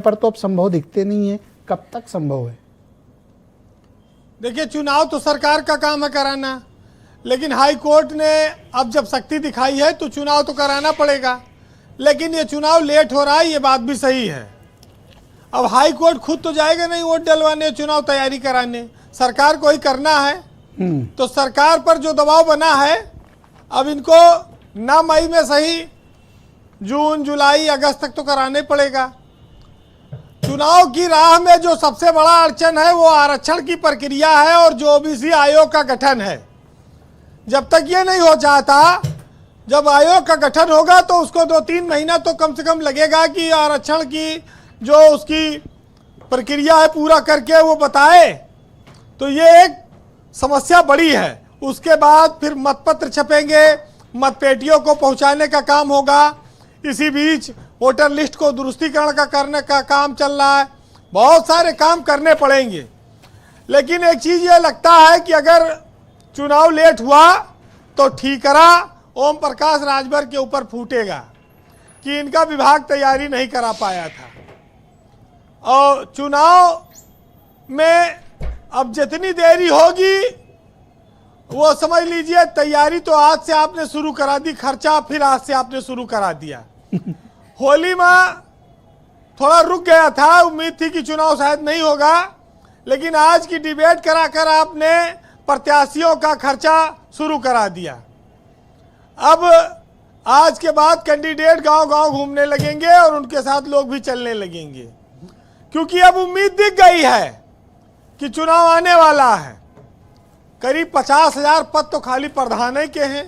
पर तो अब संभव दिखते नहीं है, कब तक संभव है? देखिए, चुनाव तो सरकार का काम है कराना, लेकिन हाई कोर्ट ने अब जब शक्ति दिखाई है तो चुनाव तो कराना पड़ेगा। लेकिन ये चुनाव लेट हो रहा है, ये बात भी सही है। अब हाई कोर्ट खुद तो जाएगा नहीं वोट डलवाने, चुनाव तैयारी कराने, सरकार को ही करना है। तो सरकार पर जो दबाव बना है, अब इनको ना मई में सही, जून जुलाई अगस्त तक तो कराने पड़ेगा। चुनाव की राह में जो सबसे बड़ा अड़चन है वो आरक्षण की प्रक्रिया है और जो ओबीसी आयोग का गठन है। जब तक ये नहीं हो जाता, जब आयोग का गठन होगा तो उसको 2-3 महीना तो कम से कम लगेगा कि आरक्षण की जो उसकी प्रक्रिया है पूरा करके वो बताए। तो ये एक समस्या बड़ी है। उसके बाद फिर मतपत्र छपेंगे, मतपेटियों को पहुंचाने का काम होगा। इसी बीच वोटर लिस्ट को दुरुस्तीकरण का करने का काम चल रहा है। बहुत सारे काम करने पड़ेंगे। लेकिन एक चीज़ ये लगता है कि अगर चुनाव लेट हुआ तो ठीकरा ओम प्रकाश राजभर के ऊपर फूटेगा कि इनका विभाग तैयारी नहीं करा पाया था। और चुनाव में अब जितनी देरी होगी वो समझ लीजिए, तैयारी तो आज से आपने शुरू करा दी, खर्चा फिर आज से आपने शुरू करा दिया। होली में थोड़ा रुक गया था, उम्मीद थी कि चुनाव शायद नहीं होगा, लेकिन आज की डिबेट कराकर आपने प्रत्याशियों का खर्चा शुरू करा दिया। अब आज के बाद कैंडिडेट गांव-गांव घूमने लगेंगे और उनके साथ लोग भी चलने लगेंगे, क्योंकि अब उम्मीद दिख गई है कि चुनाव आने वाला है। करीब 50,000 पद तो खाली प्रधान के हैं।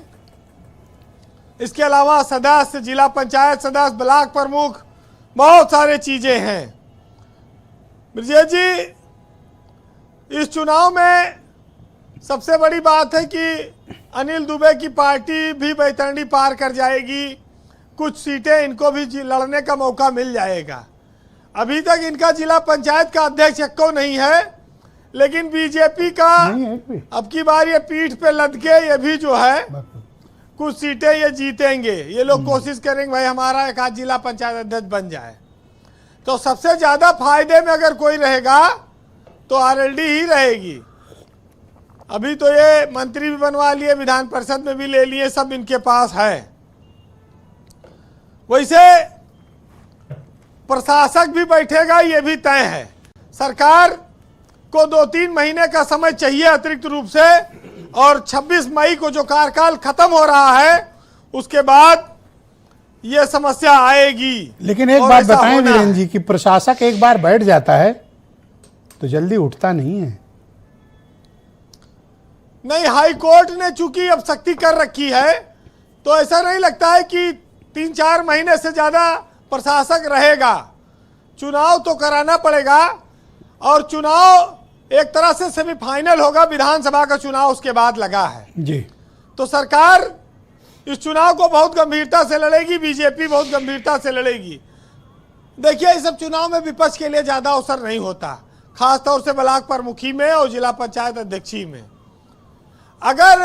इसके अलावा सदस्य, जिला पंचायत सदस्य, ब्लॉक प्रमुख, बहुत सारे चीजें हैं। ब्रजेश जी, इस चुनाव में सबसे बड़ी बात है कि अनिल दुबे की पार्टी भी बैतरणी पार कर जाएगी। कुछ सीटें इनको भी लड़ने का मौका मिल जाएगा। अभी तक इनका जिला पंचायत का अध्यक्ष एक्को नहीं है, लेकिन बीजेपी का अब की बार ये पीठ पे लद के ये भी जो है कुछ सीटें ये जीतेंगे। ये लोग कोशिश करेंगे भाई हमारा एक आध जिला पंचायत अध्यक्ष बन जाए। तो सबसे ज्यादा फायदे में अगर कोई रहेगा तो आरएलडी ही रहेगी। अभी तो ये मंत्री भी बनवा लिए, विधान परिषद में भी ले लिए, सब इनके पास है। वैसे प्रशासक भी बैठेगा, ये भी तय है। सरकार को 2-3 महीने का समय चाहिए अतिरिक्त रूप से, और 26 मई को जो कार्यकाल खत्म हो रहा है उसके बाद ये समस्या आएगी। लेकिन एक बात बताएं वीरेंद्र जी, कि प्रशासक एक बार बैठ जाता है तो जल्दी उठता नहीं है। नहीं, हाई कोर्ट ने चूंकि अब सख्ती कर रखी है तो ऐसा नहीं लगता है कि 3-4 महीने से ज्यादा प्रशासक रहेगा। चुनाव तो कराना पड़ेगा, और चुनाव एक तरह से सेमीफाइनल होगा। विधानसभा का चुनाव उसके बाद लगा है जी। तो सरकार इस चुनाव को बहुत गंभीरता से लड़ेगी, बीजेपी बहुत गंभीरता से लड़ेगी। देखिए, इस सब चुनाव में विपक्ष के लिए ज्यादा अवसर नहीं होता, खासतौर से ब्लॉक प्रमुखी में और जिला पंचायत अध्यक्षी में। अगर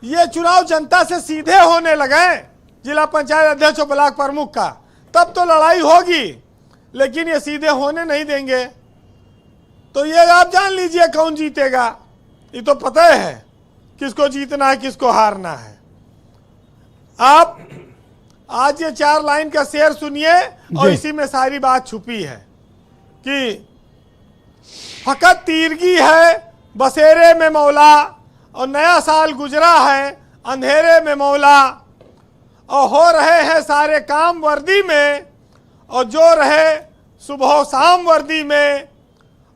ये चुनाव जनता से सीधे होने लगे, जिला पंचायत अध्यक्ष और ब्लॉक प्रमुख का, तब तो लड़ाई होगी। लेकिन ये सीधे होने नहीं देंगे तो ये आप जान लीजिए कौन जीतेगा। ये तो पता है किसको जीतना है, किसको हारना है। आप आज ये 4 लाइन का शेर सुनिए और इसी में सारी बात छुपी है कि फकत तीरगी है बसेरे में मौला, और नया साल गुजरा है अंधेरे में मौला, और हो रहे हैं सारे काम वर्दी में, और जो रहे सुबह शाम वर्दी में।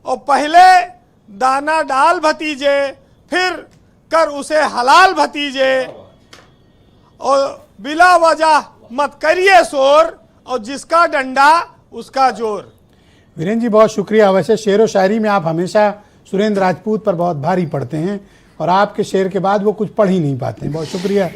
और पहले दाना डाल भतीजे, फिर कर उसे हलाल भतीजे, और बिला वजह मत करिए शोर, और जिसका डंडा उसका जोर। वीरेंद्र जी, बहुत शुक्रिया। वैसे शेर व शायरी में आप हमेशा सुरेंद्र राजपूत पर बहुत भारी पड़ते हैं, और आपके शेर के बाद वो कुछ पढ़ ही नहीं पाते हैं। बहुत शुक्रिया।